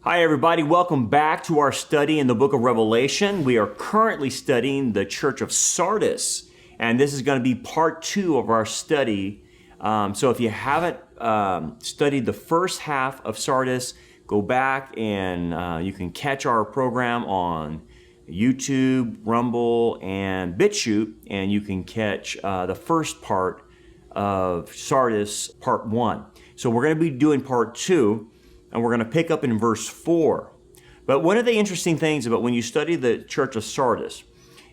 Hi everybody, welcome back to our study in the book of Revelation. We are currently studying the church of Sardis, and this is going to be part 2 of our study. So if you haven't studied the first half of Sardis, go back and you can catch our program on YouTube, Rumble, and BitChute, and you can catch the first part of Sardis, part 1. So we're going to be doing part 2. And we're going to pick up in verse 4. But one of the interesting things about when you study the church of Sardis,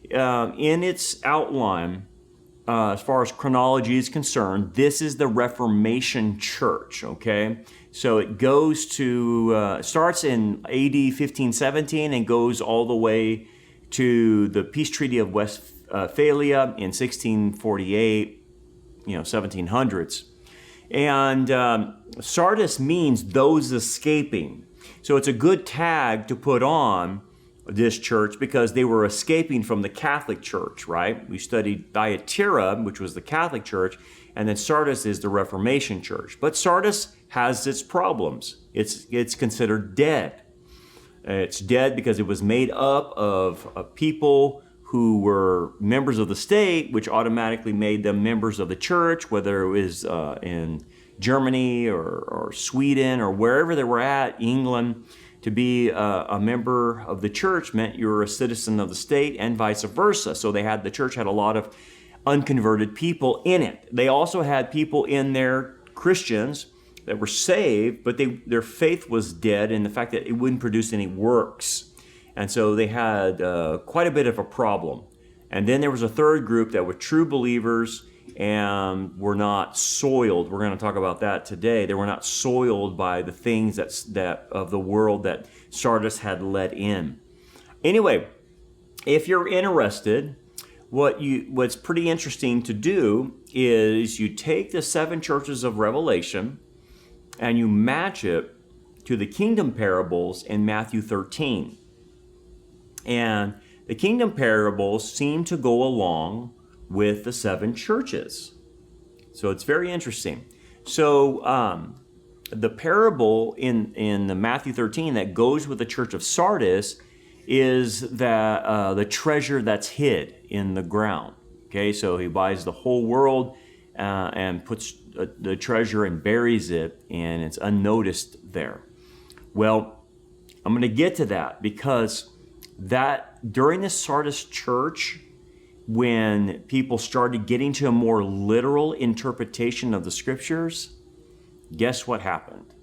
in its outline, as far as chronology is concerned, this is the Reformation church, okay? So it goes to, starts in AD 1517 and goes all the way to the Peace Treaty of Westphalia in 1648, 1700s. And Sardis means those escaping. So it's a good tag to put on this church because they were escaping from the Catholic Church, right? We studied Thyatira, which was the Catholic Church, and then Sardis is the Reformation Church. But Sardis has its problems. It's considered dead. It's dead because it was made up of people who were members of the state, which automatically made them members of the church, whether it was in Germany or Sweden or wherever they were at, England. To be a member of the church meant you were a citizen of the state and vice versa. So the church had a lot of unconverted people in it. They also had people in there, Christians, that were saved, but their faith was dead in the fact that it wouldn't produce any works. And so they had quite a bit of a problem. And then there was a third group that were true believers and were not soiled. We're going to talk about that today. They were not soiled by the things that of the world that Sardis had let in. Anyway, if you're interested, what's pretty interesting to do is you take the 7 churches of Revelation and you match it to the kingdom parables in Matthew 13. And the kingdom parables seem to go along with the 7 churches. So it's very interesting. So the parable in the Matthew 13 that goes with the church of Sardis is that the treasure that's hid in the ground. Okay, so he buys the whole world and puts the treasure and buries it, and it's unnoticed there. Well, I'm going to get to that because that during the Sardis church, when people started getting to a more literal interpretation of the scriptures, guess what happened?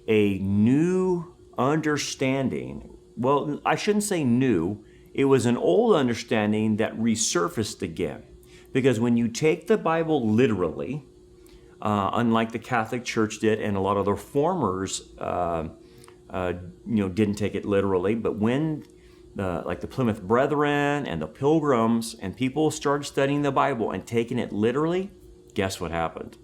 A new understanding. Well, I shouldn't say new. It was an old understanding that resurfaced again. Because when you take the Bible literally, unlike the Catholic Church did and a lot of the reformers didn't take it literally, but when like the Plymouth Brethren and the Pilgrims and people started studying the Bible and taking it literally, guess what happened?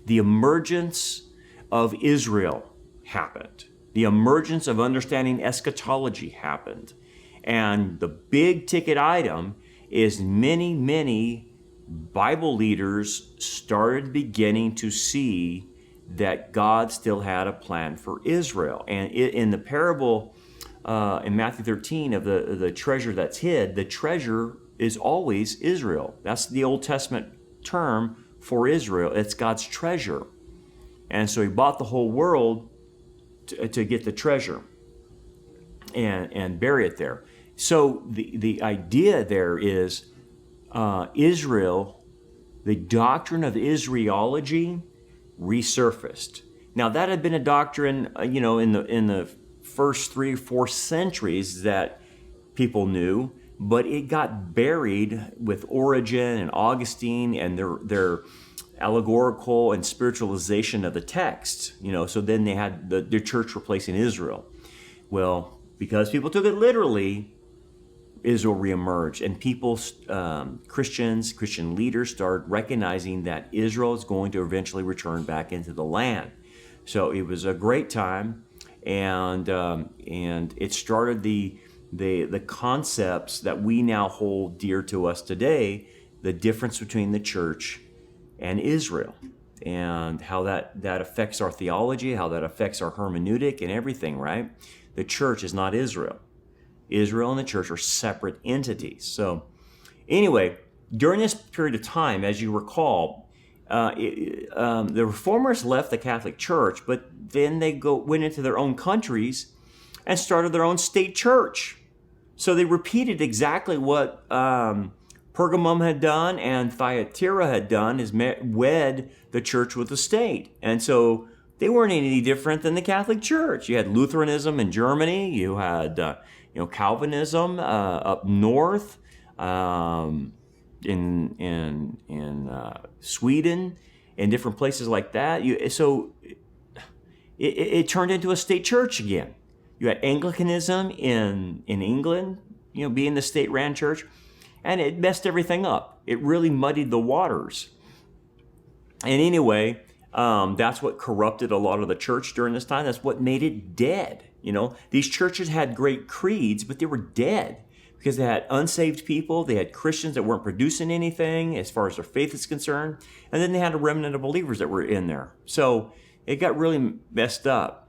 The emergence of Israel happened. The emergence of understanding eschatology happened. And the big ticket item is many Bible leaders started beginning to see that God still had a plan for Israel. And in the parable in Matthew 13 of the treasure that's hid, the treasure is always Israel. That's the Old Testament term for Israel. It's God's treasure. And so he bought the whole world to get the treasure and bury it there. So the idea there is Israel, the doctrine of Israelology resurfaced. Now that had been a doctrine, in the first 3 or 4 centuries that people knew, but it got buried with Origen and Augustine and their allegorical and spiritualization of the text. So then they had the church replacing Israel. Well, because people took it literally, Israel reemerged, and people, Christian leaders started recognizing that Israel is going to eventually return back into the land. So it was a great time, and it started the concepts that we now hold dear to us today, the difference between the church and Israel. and how that affects our theology, how that affects our hermeneutic and everything, right? The church is not Israel. Israel and the church are separate entities. So anyway, during this period of time, as you recall, the reformers left the Catholic Church, but then they went into their own countries and started their own state church. So they repeated exactly what Pergamum had done and Thyatira had done, is wed the church with the state. And so they weren't any different than the Catholic Church. You had Lutheranism in Germany. You had Calvinism up north, in Sweden, and different places like that. So it turned into a state church again. You had Anglicanism in England, being the state-ran church, and it messed everything up. It really muddied the waters. And anyway, that's what corrupted a lot of the church during this time. That's what made it dead. These churches had great creeds, but they were dead because they had unsaved people. They had Christians that weren't producing anything as far as their faith is concerned. And then they had a remnant of believers that were in there. So it got really messed up.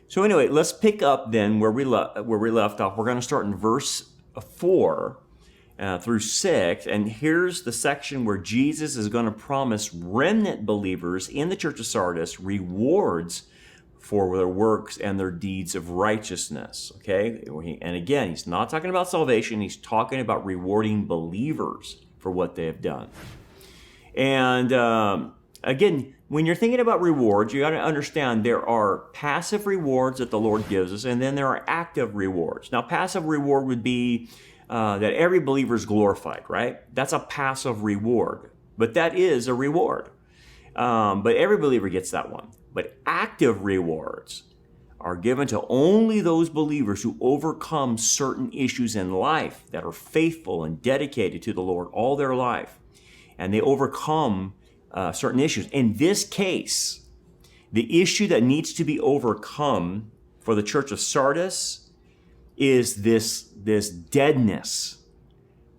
So anyway, let's pick up then where we left off. We're going to start in verse 4 through 6. And here's the section where Jesus is going to promise remnant believers in the church of Sardis rewards for their works and their deeds of righteousness. Okay? And again, he's not talking about salvation. He's talking about rewarding believers for what they have done. And again, when you're thinking about rewards, you got to understand there are passive rewards that the Lord gives us, and then there are active rewards. Now, passive reward would be that every believer is glorified, right? That's a passive reward, but that is a reward. But every believer gets that one. But active rewards are given to only those believers who overcome certain issues in life, that are faithful and dedicated to the Lord all their life, and they overcome certain issues. In this case, the issue that needs to be overcome for the church of Sardis is this deadness,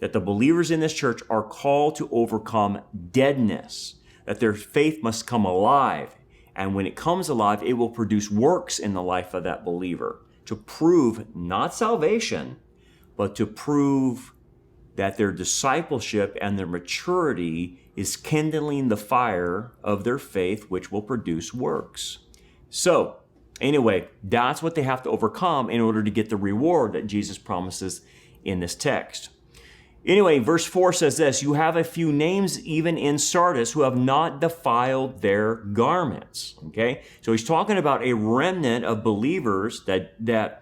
that the believers in this church are called to overcome deadness, that their faith must come alive. And when it comes alive, it will produce works in the life of that believer to prove not salvation, but to prove that their discipleship and their maturity is kindling the fire of their faith, which will produce works. So, anyway, that's what they have to overcome in order to get the reward that Jesus promises in this text. Anyway, verse 4 says this: you have a few names even in Sardis who have not defiled their garments. Okay, so he's talking about a remnant of believers that they're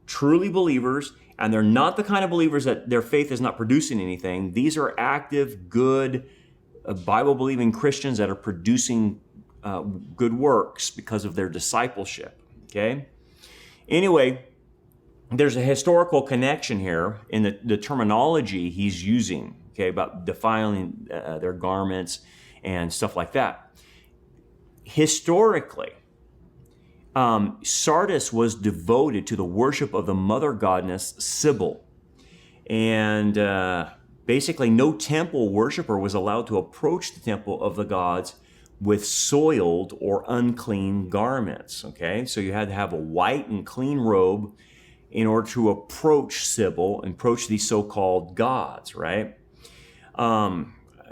truly believers, and they're not the kind of believers that their faith is not producing anything. These are active, good, Bible-believing Christians that are producing good works because of their discipleship. Okay, anyway, there's a historical connection here in the terminology he's using, okay, about defiling their garments and stuff like that. Historically, Sardis was devoted to the worship of the mother goddess Sybil. And basically no temple worshiper was allowed to approach the temple of the gods with soiled or unclean garments, okay? So you had to have a white and clean robe in order to approach Sybil and approach these so-called gods, right?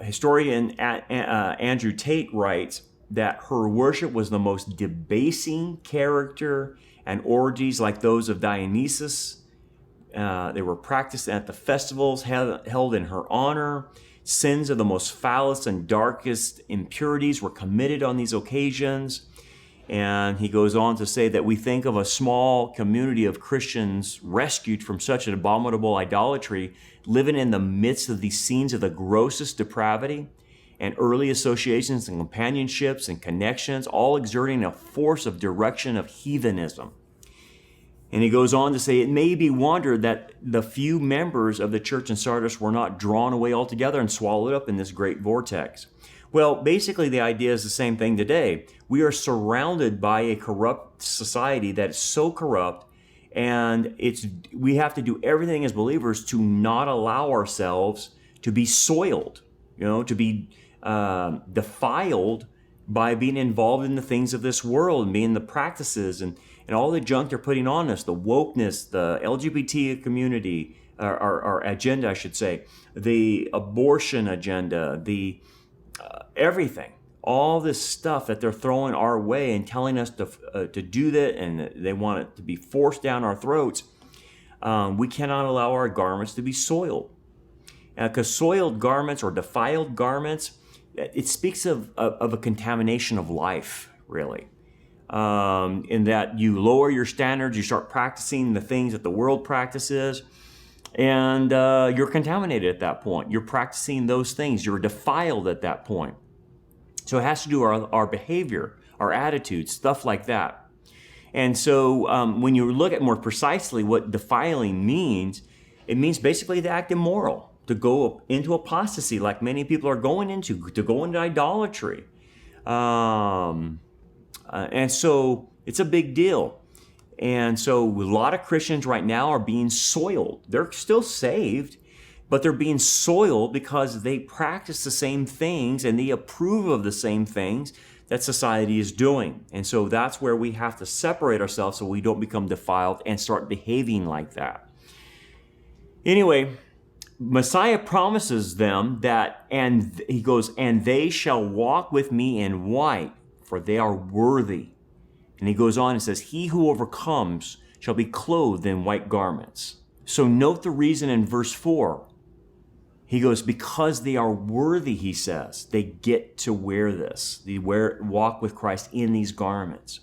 Historian Andrew Tate writes that her worship was the most debasing character, and orgies like those of Dionysus, they were practiced at the festivals held in her honor. Sins of the most foulest and darkest impurities were committed on these occasions. And he goes on to say that we think of a small community of Christians rescued from such an abominable idolatry, living in the midst of these scenes of the grossest depravity, and early associations and companionships and connections, all exerting a force of direction of heathenism. And he goes on to say, it may be wondered that the few members of the church in Sardis were not drawn away altogether and swallowed up in this great vortex. Well, basically the idea is the same thing today. We are surrounded by a corrupt society that is so corrupt, and we have to do everything as believers to not allow ourselves to be soiled, to be defiled by being involved in the things of this world and being the practices and all the junk they're putting on us, the wokeness, the LGBT community, or agenda, I should say, the abortion agenda, the everything, all this stuff that they're throwing our way and telling us to do that, and they want it to be forced down our throats. We cannot allow our garments to be soiled. Because soiled garments or defiled garments, it speaks of a contamination of life, really. In that you lower your standards, you start practicing the things that the world practices, and you're contaminated at that point. You're practicing those things. You're defiled at that point. So it has to do with our behavior, our attitudes, stuff like that. And so when you look at more precisely what defiling means, it means basically to act immoral, to go into apostasy like many people are going into, to go into idolatry. And so it's a big deal. And so a lot of Christians right now are being soiled. They're still saved, but they're being soiled because they practice the same things and they approve of the same things that society is doing. And so that's where we have to separate ourselves so we don't become defiled and start behaving like that. Anyway, Messiah promises them that, and he goes, and they shall walk with me in white, for they are worthy. And he goes on and says, he who overcomes shall be clothed in white garments. So note the reason in verse 4. He goes, because they are worthy, he says, they get to wear this. They walk with Christ in these garments.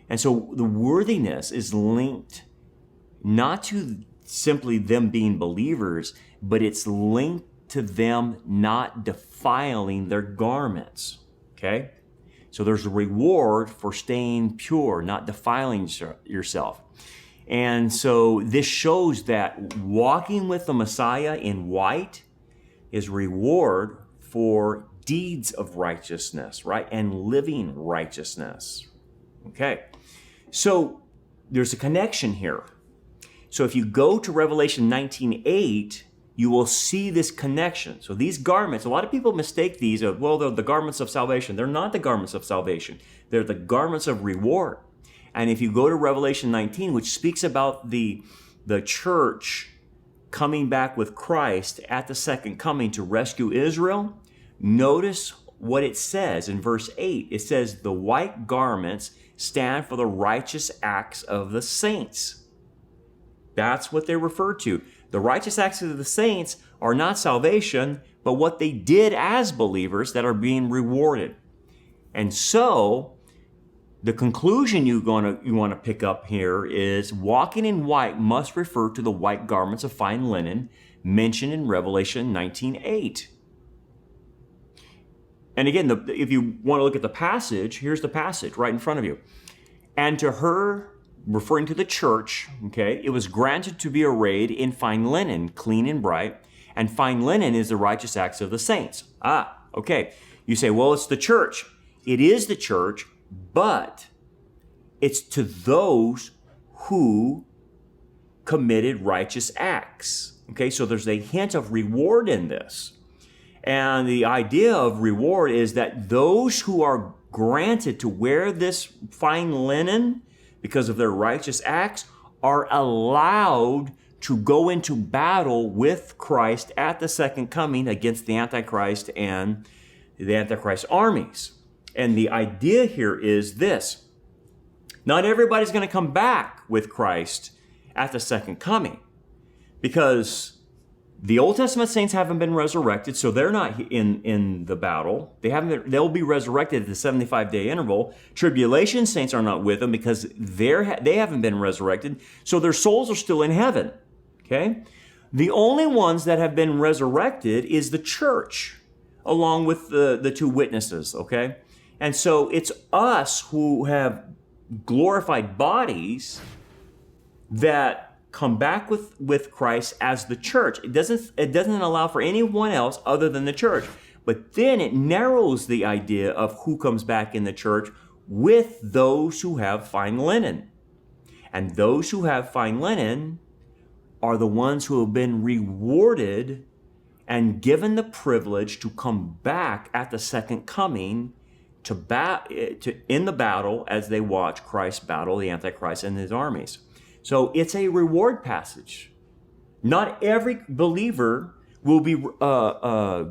And so the worthiness is linked not to simply them being believers, but it's linked to them not defiling their garments. Okay? So there's a reward for staying pure, not defiling yourself. And so this shows that walking with the Messiah in white is reward for deeds of righteousness, right? And living righteousness. Okay. So there's a connection here. So if you go to Revelation 19:8, you will see this connection. So these garments, a lot of people mistake these of, well, they're the garments of salvation. They're not the garments of salvation. They're the garments of reward. And if you go to Revelation 19, which speaks about the church coming back with Christ at the second coming to rescue Israel, notice what it says in verse 8. It says, the white garments stand for the righteous acts of the saints. That's what they refer to. The righteous acts of the saints are not salvation, but what they did as believers that are being rewarded. And so, the conclusion you want to pick up here is walking in white must refer to the white garments of fine linen mentioned in Revelation 19:8. And again, if you want to look at the passage, here's the passage right in front of you. And to her, referring to the church, okay, it was granted to be arrayed in fine linen, clean and bright, and fine linen is the righteous acts of the saints. Okay. You say, well, it's the church. It is the church, but it's to those who committed righteous acts. Okay, so there's a hint of reward in this. And the idea of reward is that those who are granted to wear this fine linen because of their righteous acts are allowed to go into battle with Christ at the second coming against the Antichrist and the Antichrist armies. And the idea here is this. Not everybody's going to come back with Christ at the second coming because the Old Testament saints haven't been resurrected, so they're not in the battle. They'll be resurrected at the 75-day interval. Tribulation saints are not with them because they haven't been resurrected, so their souls are still in heaven. Okay? The only ones that have been resurrected is the church, along with the two witnesses. Okay? And so it's us who have glorified bodies that come back with Christ as the church. It doesn't allow for anyone else other than the church. But then it narrows the idea of who comes back in the church with those who have fine linen. And those who have fine linen are the ones who have been rewarded and given the privilege to come back at the second coming in the battle as they watch Christ battle the Antichrist and his armies. So it's a reward passage. Not every believer will be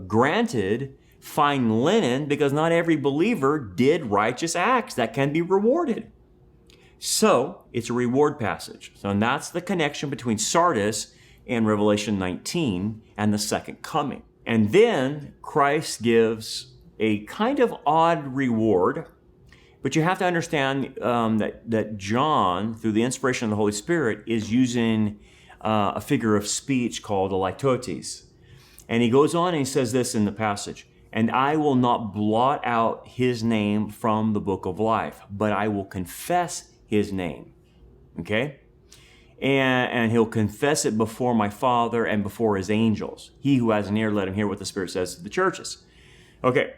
granted fine linen, because not every believer did righteous acts that can be rewarded. So it's a reward passage. So and that's the connection between Sardis and Revelation 19 and the second coming. And then Christ gives a kind of odd reward, but you have to understand that John, through the inspiration of the Holy Spirit, is using a figure of speech called alitotes. And he goes on and he says this in the passage, "And I will not blot out his name from the book of life, but I will confess his name." Okay? And he'll confess it before my Father and before his angels. He who has an ear, let him hear what the Spirit says to the churches. Okay.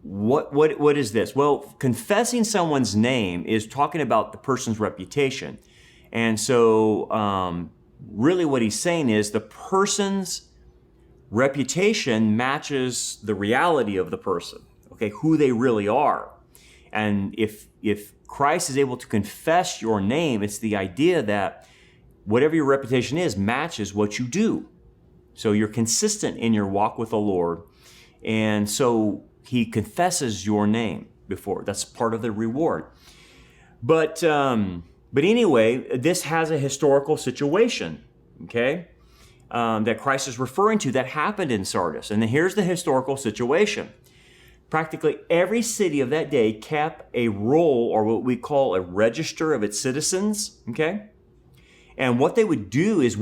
What is this? Well, confessing someone's name is talking about the person's reputation. And so really what he's saying is the person's reputation matches the reality of the person, okay, who they really are. And if Christ is able to confess your name, it's the idea that whatever your reputation is matches what you do. So you're consistent in your walk with the Lord. And so he confesses your name before. That's part of the reward. But anyway, this has a historical situation, okay, that Christ is referring to that happened in Sardis. And here's the historical situation. Practically every city of that day kept a roll, or what we call a register of its citizens, okay? And what they would do is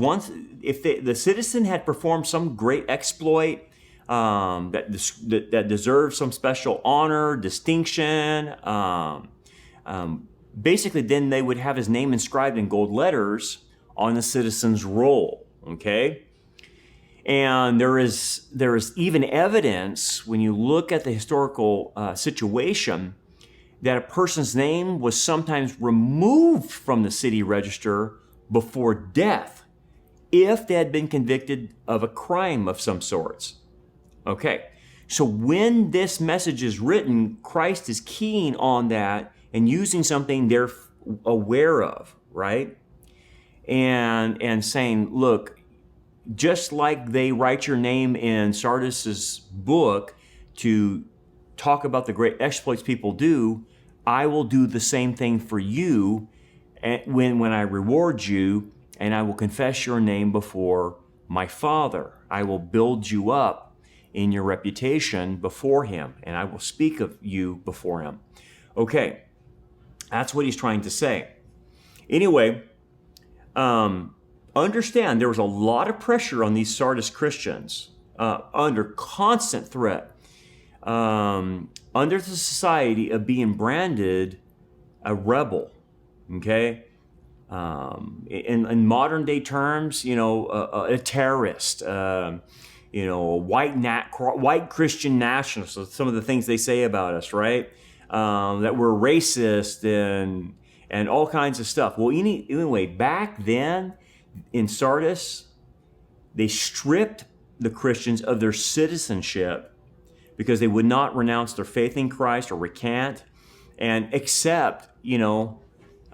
if the citizen had performed some great exploit that deserved some special honor, distinction, basically then they would have his name inscribed in gold letters on the citizen's roll, okay? And there is even evidence when you look at the historical situation that a person's name was sometimes removed from the city register before death if they had been convicted of a crime of some sorts. Okay, so when this message is written, Christ is keying on that and using something they're aware of, right? And saying, look, just like they write your name in Sardis's book to talk about the great exploits people do, I will do the same thing for you when I reward you, and I will confess your name before my Father. I will build you up in your reputation before him, and I will speak of you before him. Okay, that's what he's trying to say. Anyway, understand there was a lot of pressure on these Sardis Christians, under constant threat, under the society of being branded a rebel, okay? In modern day terms, a terrorist, a white Christian nationalist, so some of the things they say about us, right? That we're racist and all kinds of stuff. Well, anyway, back then in Sardis, they stripped the Christians of their citizenship because they would not renounce their faith in Christ or recant and accept,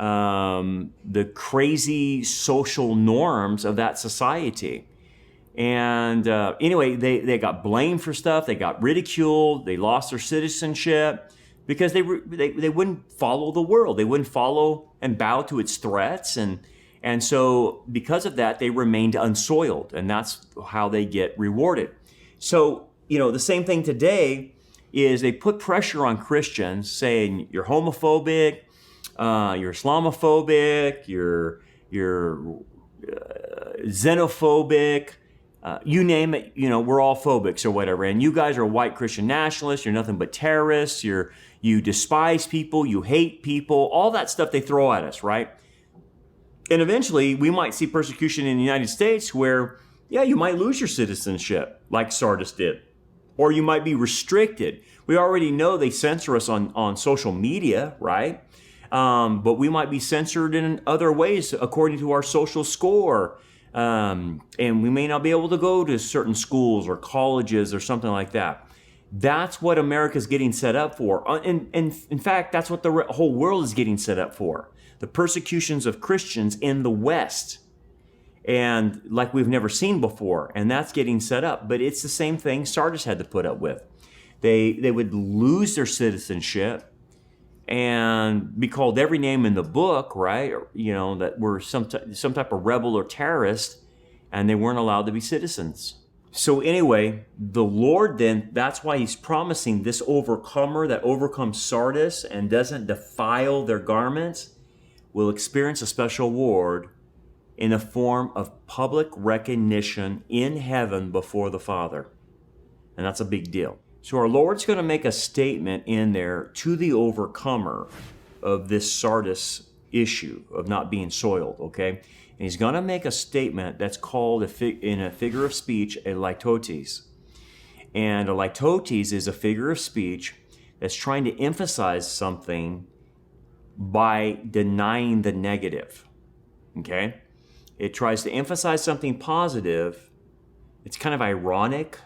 the crazy social norms of that society. And anyway, they got blamed for stuff. They got ridiculed. They lost their citizenship because they wouldn't follow the world. They wouldn't follow and bow to its threats. And so because of that, they remained unsoiled. And that's how they get rewarded. So, the same thing today is they put pressure on Christians saying you're homophobic, you're Islamophobic, you're xenophobic, you name it, we're all phobics or whatever. And you guys are white Christian nationalists, you're nothing but terrorists, you despise people, you hate people, all that stuff they throw at us, right? And eventually we might see persecution in the United States where, you might lose your citizenship like Sardis did, or you might be restricted. We already know they censor us on social media, right? But we might be censored in other ways according to our social score. and we may not be able to go to certain schools or colleges or something like that. That's what America's getting set up for. And in fact, that's what the whole world is getting set up for. The persecutions of Christians in the West, and like we've never seen before, and that's getting set up. But it's the same thing Sardis had to put up with. They would lose their citizenship and be called every name in the book, right? Or, that were some type of rebel or terrorist, and they weren't allowed to be citizens. So anyway, the Lord then, that's why he's promising this overcomer that overcomes Sardis and doesn't defile their garments will experience a special reward in the form of public recognition in heaven before the Father. And that's a big deal. So our Lord's going to make a statement in there to the overcomer of this Sardis issue of not being soiled, okay? And he's going to make a statement that's called, in a figure of speech, a litotes. And a litotes is a figure of speech that's trying to emphasize something by denying the negative, okay? It tries to emphasize something positive. It's kind of ironic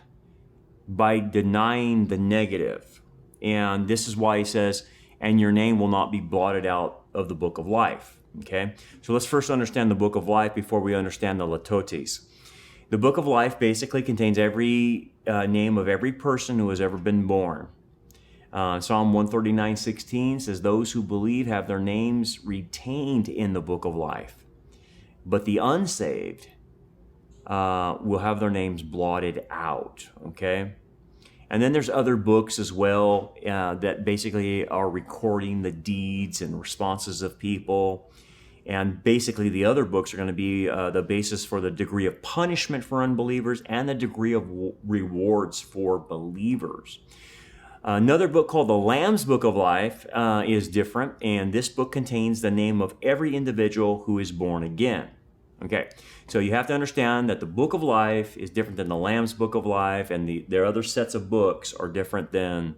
by denying the negative. And this is why he says, and your name will not be blotted out of the book of life. Okay, so let's first understand the book of life before we understand the litotes. The book of life basically contains every name of every person who has ever been born. Psalm 139:16 says, those who believe have their names retained in the book of life, but the unsaved will have their names blotted out, okay? And then there's other books as well that basically are recording the deeds and responses of people. And basically the other books are going to be the basis for the degree of punishment for unbelievers and the degree of rewards for believers. Another book called the Lamb's Book of Life is different, and this book contains the name of every individual who is born again. Okay, so you have to understand that the Book of Life is different than the Lamb's Book of Life, and their other sets of books are different than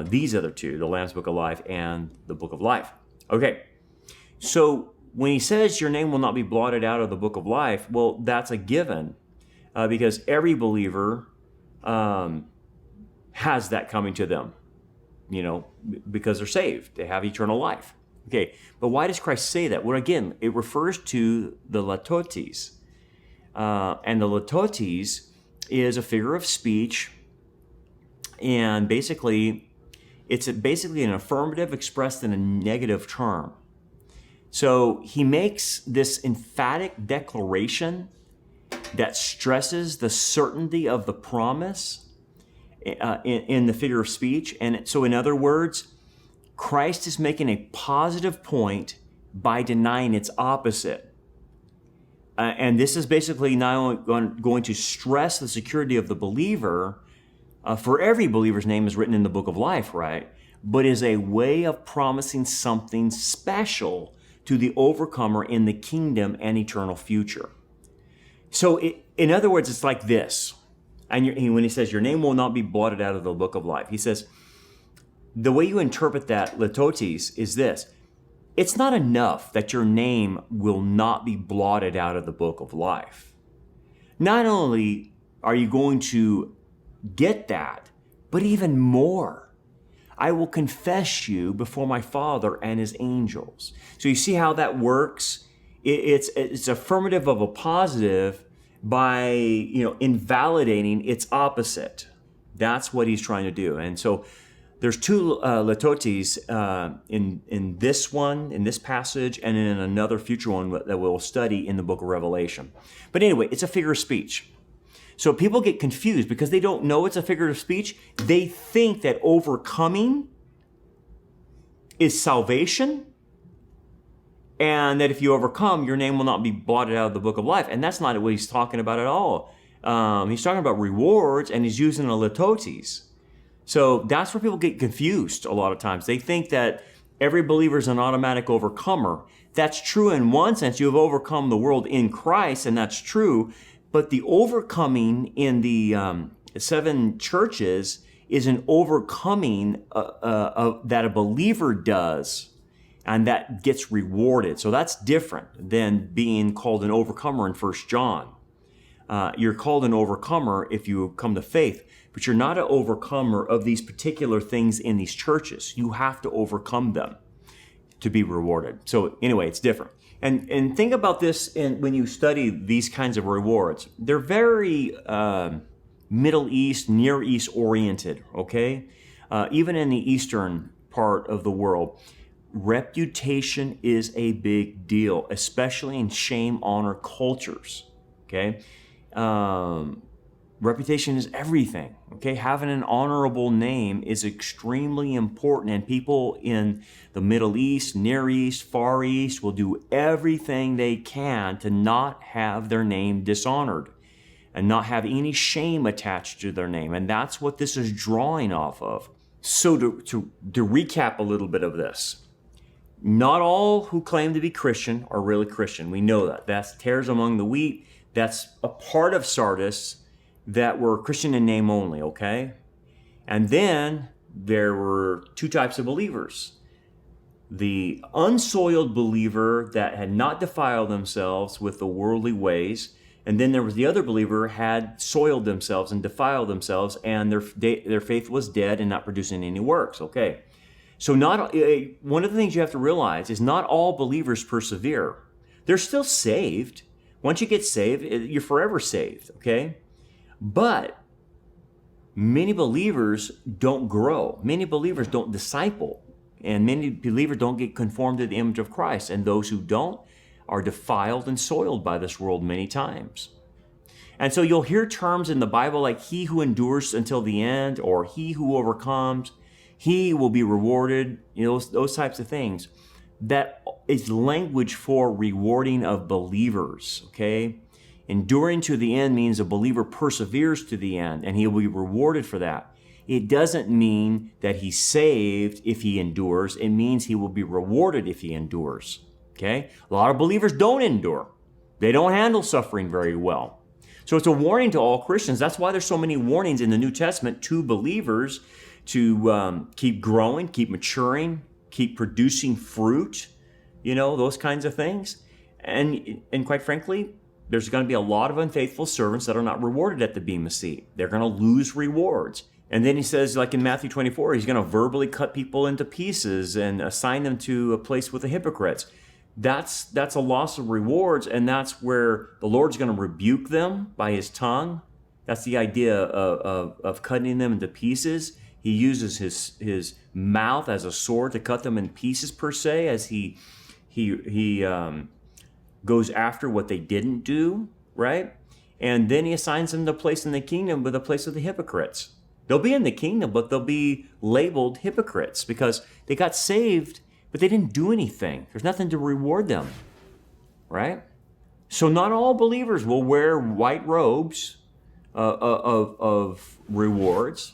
these other two, the Lamb's Book of Life and the Book of Life. Okay, so when he says your name will not be blotted out of the Book of Life, well, that's a given because every believer has that coming to them, because they're saved. They have eternal life. Okay, but why does Christ say that? Well, again, it refers to the litotes. And the litotes is a figure of speech, and basically, it's basically an affirmative expressed in a negative term. So he makes this emphatic declaration that stresses the certainty of the promise in the figure of speech. And so in other words, Christ is making a positive point by denying its opposite. And this is basically not only going to stress the security of the believer, for every believer's name is written in the book of life, right? But is a way of promising something special to the overcomer in the kingdom and eternal future. So in other words, it's like this. And when he says, your name will not be blotted out of the book of life, he says, the way you interpret that litotes is this. It's not enough that your name will not be blotted out of the book of life. Not only are you going to get that, but even more. I will confess you before my Father and his angels. So you see how that works? It's affirmative of a positive by invalidating its opposite. That's what he's trying to do. And so there's two litotes in this passage, and in another future one that we'll study in the book of Revelation. But anyway, it's a figure of speech. So people get confused because they don't know it's a figure of speech. They think that overcoming is salvation, and that if you overcome, your name will not be blotted out of the book of life. And that's not what he's talking about at all. He's talking about rewards, and he's using a litotes. So that's where people get confused a lot of times. They think that every believer is an automatic overcomer. That's true in one sense. You have overcome the world in Christ, and that's true. But the overcoming in the 7 churches is an overcoming that a believer does and that gets rewarded. So that's different than being called an overcomer in 1 John. You're called an overcomer if you come to faith, but you're not an overcomer of these particular things in these churches. You have to overcome them to be rewarded. So anyway, it's different. And think about this when you study these kinds of rewards. They're very Middle East, Near East oriented, okay? Even in the Eastern part of the world, reputation is a big deal, especially in shame, honor cultures, okay? Reputation is everything, okay? Having an honorable name is extremely important, and people in the Middle East, Near East, Far East will do everything they can to not have their name dishonored and not have any shame attached to their name, and that's what this is drawing off of. So to recap a little bit of this, not all who claim to be Christian are really Christian. We know that. That's tares among the wheat. That's a part of Sardis that were Christian in name only, okay? And then there were two types of believers. The unsoiled believer that had not defiled themselves with the worldly ways, and then there was the other believer had soiled themselves and defiled themselves, and their faith was dead and not producing any works, okay? So one of the things you have to realize is not all believers persevere. They're still saved. Once you get saved, you're forever saved, okay? But many believers don't grow. Many believers don't disciple. And many believers don't get conformed to the image of Christ. And those who don't are defiled and soiled by this world many times. And so you'll hear terms in the Bible like he who endures until the end, or he who overcomes, he will be rewarded, those types of things. That is language for rewarding of believers, okay? Enduring to the end means a believer perseveres to the end, and he will be rewarded for that. It doesn't mean that he's saved if he endures. It means he will be rewarded if he endures, okay? A lot of believers don't endure. They don't handle suffering very well. So it's a warning to all Christians. That's why there's so many warnings in the New Testament to believers to keep growing, keep maturing, keep producing fruit, those kinds of things. And quite frankly, there's going to be a lot of unfaithful servants that are not rewarded at the Bema Seat. They're going to lose rewards. And then he says, like in Matthew 24, he's going to verbally cut people into pieces and assign them to a place with the hypocrites. That's a loss of rewards, and that's where the Lord's going to rebuke them by his tongue. That's the idea of cutting them into pieces. He uses his mouth as a sword to cut them in pieces, per se, as he goes after what they didn't do, right? And then he assigns them the place in the kingdom with a place of the hypocrites. They'll be in the kingdom, but they'll be labeled hypocrites because they got saved, but they didn't do anything. There's nothing to reward them, right? So not all believers will wear white robes of rewards.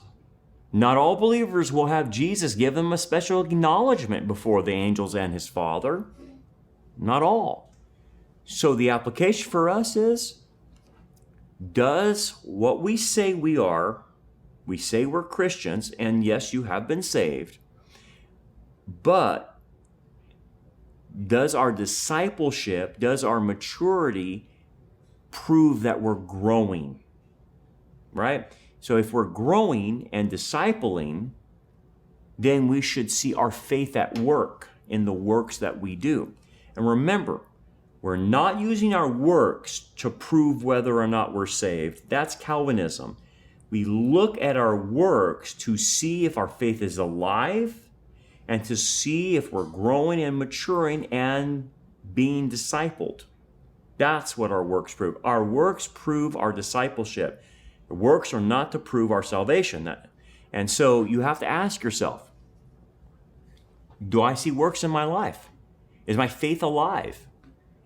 Not all believers will have Jesus give them a special acknowledgement before the angels and his Father. Not all. So the application for us is, does what we say we are, we say we're Christians, and yes, you have been saved, but does our discipleship, does our maturity prove that we're growing, right? So if we're growing and discipling, then we should see our faith at work in the works that we do. And remember, we're not using our works to prove whether or not we're saved. That's Calvinism. We look at our works to see if our faith is alive and to see if we're growing and maturing and being discipled. That's what our works prove. Our works prove our discipleship. The works are not to prove our salvation. And so you have to ask yourself, do I see works in my life? Is my faith alive?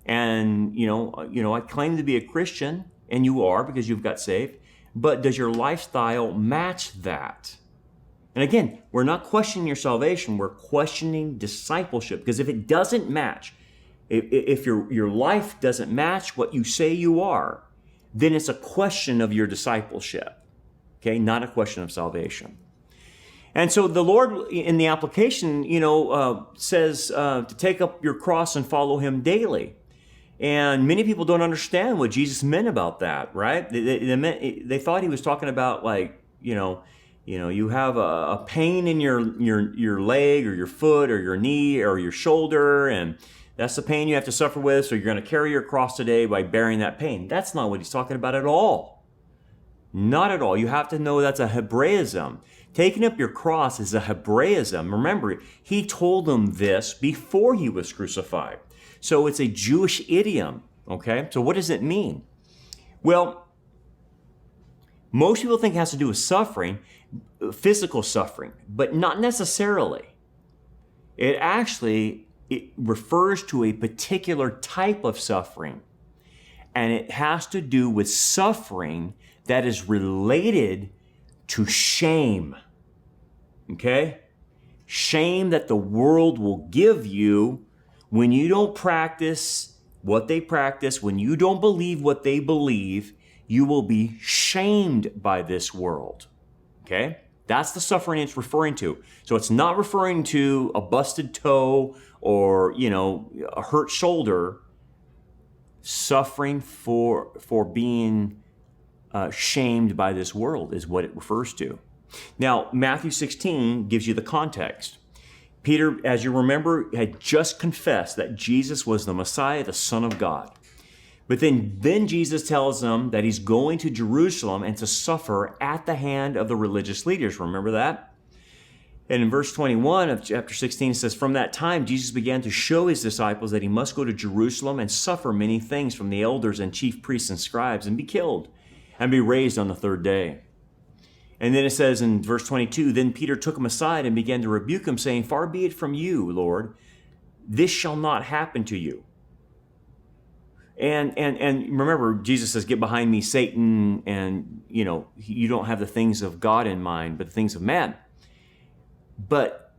And, I claim to be a Christian, and you are because you've got saved, but does your lifestyle match that? And again, we're not questioning your salvation, we're questioning discipleship, because if it doesn't match, if your life doesn't match what you say you are, then it's a question of your discipleship, okay? Not a question of salvation. And so the Lord in the application, says to take up your cross and follow him daily. And many people don't understand what Jesus meant about that, right? They thought he was talking about you have a pain in your leg or your foot or your knee or your shoulder, and that's the pain you have to suffer with, so you're going to carry your cross today by bearing that pain. That's not what he's talking about at all. Not at all. You have to know that's a Hebraism. Taking up your cross is a Hebraism. Remember, he told them this before he was crucified. So it's a Jewish idiom, okay? So what does it mean? Well, most people think it has to do with suffering, physical suffering, but not necessarily. It refers to a particular type of suffering, and it has to do with suffering that is related to shame, okay? Shame that the world will give you when you don't practice what they practice, when you don't believe what they believe. You will be shamed by this world, okay? That's the suffering it's referring to. So it's not referring to a busted toe or, a hurt shoulder. Suffering for being shamed by this world is what it refers to. Now, Matthew 16 gives you the context. Peter, as you remember, had just confessed that Jesus was the Messiah, the Son of God. But then Jesus tells them that he's going to Jerusalem and to suffer at the hand of the religious leaders. Remember that? And in verse 21 of chapter 16, it says, "From that time, Jesus began to show his disciples that he must go to Jerusalem and suffer many things from the elders and chief priests and scribes and be killed and be raised on the third day." And then it says in verse 22, "Then Peter took him aside and began to rebuke him, saying, 'Far be it from you, Lord, this shall not happen to you.'" And remember, Jesus says, "Get behind me, Satan," and you don't have the things of God in mind, but the things of man. But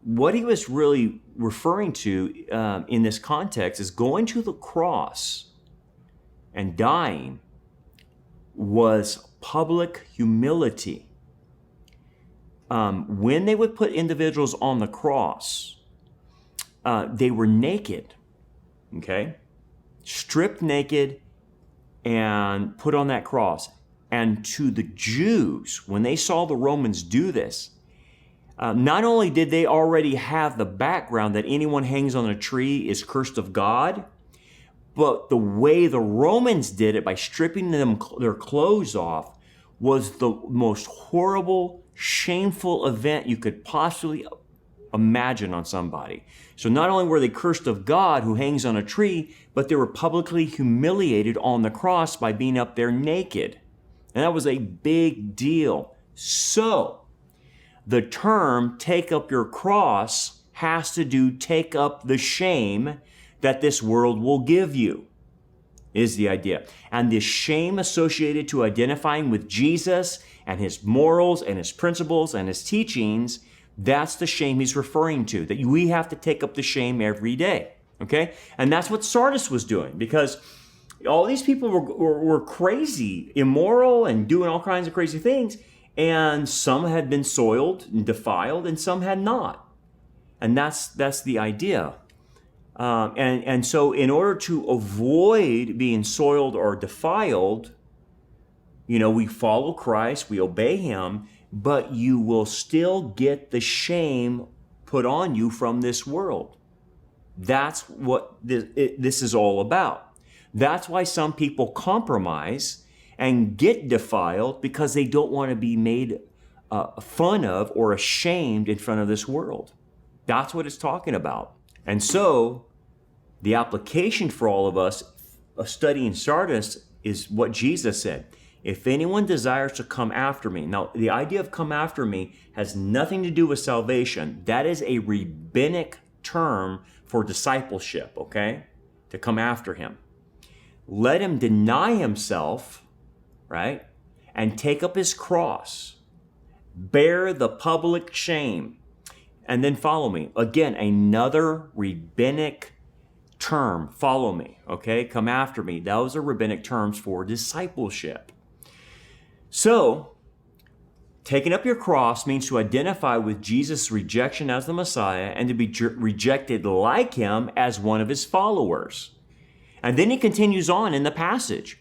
what he was really referring to in this context is going to the cross and dying was public humility. When they would put individuals on the cross, they were naked, okay? Stripped naked and put on that cross. And to the Jews, when they saw the Romans do this, not only did they already have the background that anyone hangs on a tree is cursed of God, but the way the Romans did it by stripping them their clothes off was the most horrible, shameful event you could possibly imagine on somebody. So not only were they cursed of God who hangs on a tree, but they were publicly humiliated on the cross by being up there naked. And that was a big deal. So the term "take up your cross" has to do take up the shame that this world will give you, is the idea. And this shame associated to identifying with Jesus and his morals and his principles and his teachings, that's the shame he's referring to, that we have to take up the shame every day, okay? And that's what Sardis was doing, because all these people were crazy, immoral, and doing all kinds of crazy things, and some had been soiled and defiled, and some had not. And that's the idea. And so in order to avoid being soiled or defiled, we follow Christ, we obey him, but you will still get the shame put on you from this world. That's what this is all about. That's why some people compromise and get defiled, because they don't want to be made fun of or ashamed in front of this world. That's what it's talking about. And so the application for all of us studying Sardis is what Jesus said. If anyone desires to come after me. Now, the idea of come after me has nothing to do with salvation. That is a rabbinic term for discipleship, okay? To come after him. Let him deny himself, right? And take up his cross. Bear the public shame. And then follow me. Again, another rabbinic term. Follow me, okay? Come after me. Those are rabbinic terms for discipleship. So, Taking up your cross means to identify with Jesus' rejection as the Messiah and to be rejected like him as one of his followers. And then he continues on in the passage.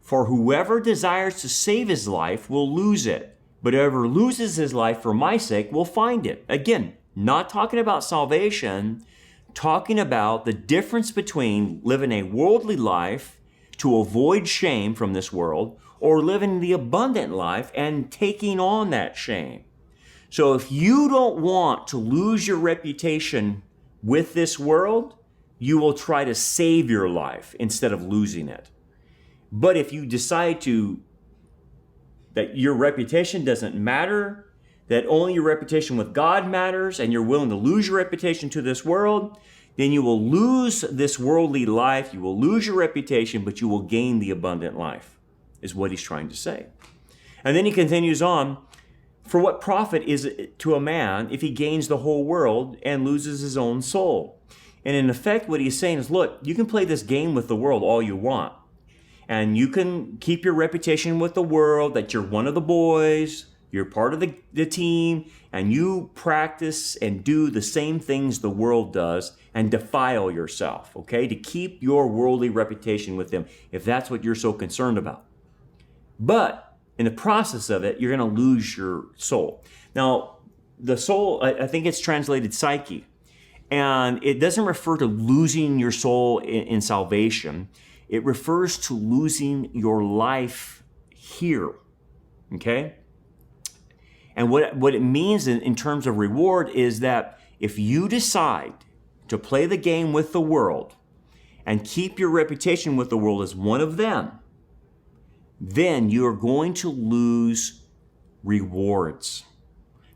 For whoever desires to save his life will lose it, but whoever loses his life for my sake will find it. Again, not talking about salvation, talking about the difference between living a worldly life to avoid shame from this world or living the abundant life and taking on that shame. So if you don't want to lose your reputation with this world, you will try to save your life instead of losing it. But if you decide that your reputation doesn't matter, that only your reputation with God matters, and you're willing to lose your reputation to this world, then you will lose this worldly life, you will lose your reputation, but you will gain the abundant life, is what he's trying to say. And then he continues on, for what profit is it to a man if he gains the whole world and loses his own soul? And in effect, what he's saying is, look, you can play this game with the world all you want. And you can keep your reputation with the world that you're one of the boys, you're part of the team, and you practice and do the same things the world does and defile yourself, okay, to keep your worldly reputation with them, if that's what you're so concerned about. But in the process of it, you're going to lose your soul. Now, the soul, I think it's translated psyche, and it doesn't refer to losing your soul in salvation. It refers to losing your life here, okay? And what it means in terms of reward is that if you decide to play the game with the world and keep your reputation with the world as one of them, then you are going to lose rewards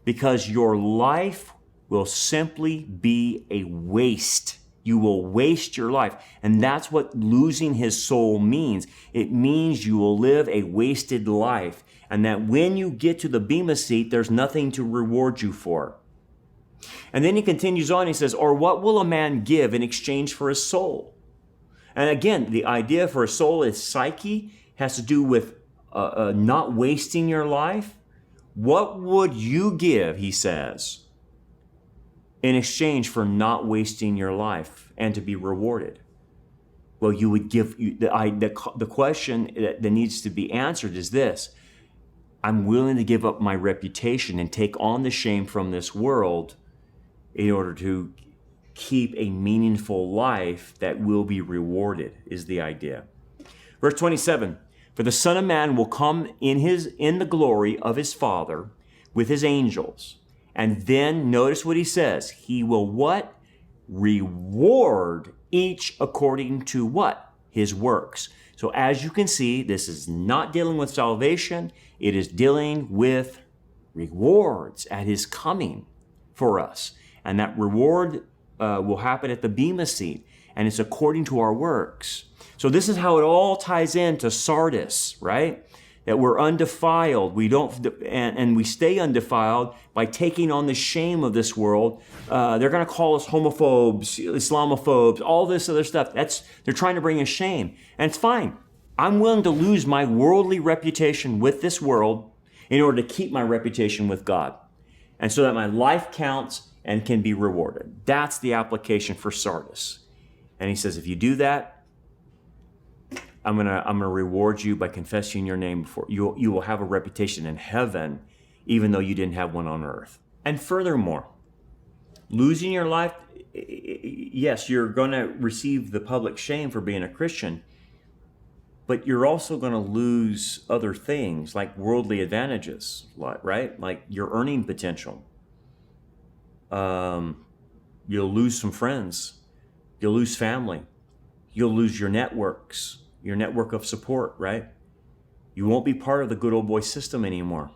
because your life will simply be a waste. You will waste your life. And that's what losing his soul means. It means you will live a wasted life. And that when you get to the bema seat, there's nothing to reward you for. And then he continues on, he says, or what will a man give in exchange for his soul? And again, the idea for a soul is psyche, has to do with not wasting your life. What would you give, he says, in exchange for not wasting your life and to be rewarded? Well, you would give, the question that needs to be answered is this: I'm willing to give up my reputation and take on the shame from this world in order to keep a meaningful life that will be rewarded, is the idea. Verse 27, for the Son of Man will come in the glory of his Father with his angels. And then notice what he says. He will what? Reward each according to what? His works. So as you can see, this is not dealing with salvation. It is dealing with rewards at his coming for us. And that reward will happen at the bema seat. And it's according to our works. So this is how it all ties into Sardis, right? That we're undefiled. We don't, and we stay undefiled by taking on the shame of this world. They're going to call us homophobes, Islamophobes, all this other stuff. They're trying to bring us shame. And it's fine. I'm willing to lose my worldly reputation with this world in order to keep my reputation with God. And so that my life counts and can be rewarded. That's the application for Sardis. And he says, if you do that, I'm gonna reward you by confessing your name before you will have a reputation in heaven, even though you didn't have one on earth. And furthermore, losing your life, yes, you're gonna receive the public shame for being a Christian, but you're also gonna lose other things like worldly advantages, right? Like your earning potential. You'll lose some friends. You'll lose family. You'll lose your networks. Your network of support, right? You won't be part of the good old boy system anymore.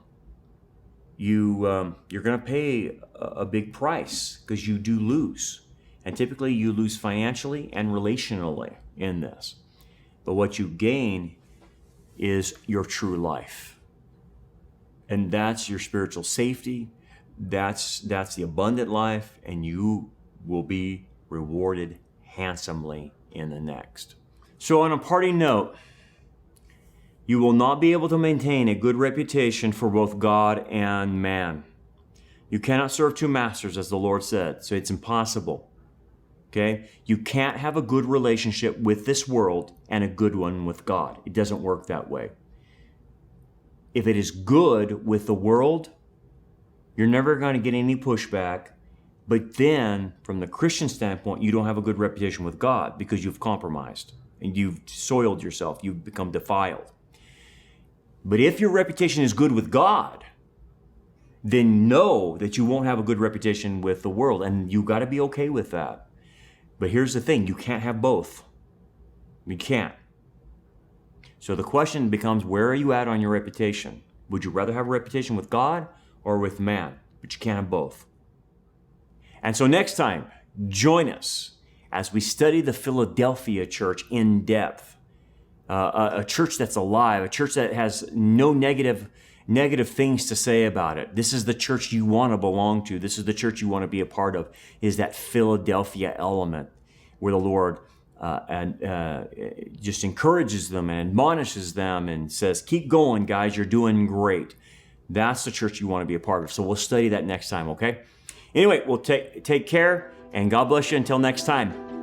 You're going to pay a big price because you do lose. And typically you lose financially and relationally in this. But what you gain is your true life. And that's your spiritual safety. That's the abundant life, and you will be rewarded handsomely in the next. So on a parting note, You will not be able to maintain a good reputation for both God and man. You cannot serve two masters, as the Lord said, so it's impossible. Okay? You can't have a good relationship with this world and a good one with God. It doesn't work that way. If it is good with the world, you're never going to get any pushback. But then, from the Christian standpoint, you don't have a good reputation with God because you've compromised and you've soiled yourself. You've become defiled. But if your reputation is good with God, then know that you won't have a good reputation with the world, and you got to be okay with that. But here's the thing, you can't have both. You can't. So the question becomes, where are you at on your reputation? Would you rather have a reputation with God or with man? But you can't have both. And so next time, join us as we study the Philadelphia church in depth. A church that's alive, a church that has no negative things to say about it. This is the church you want to belong to. This is the church you want to be a part of, is that Philadelphia element where the Lord just encourages them and admonishes them and says, keep going, guys, you're doing great. That's the church you want to be a part of. So we'll study that next time, okay? Anyway, we'll take care, and God bless you until next time.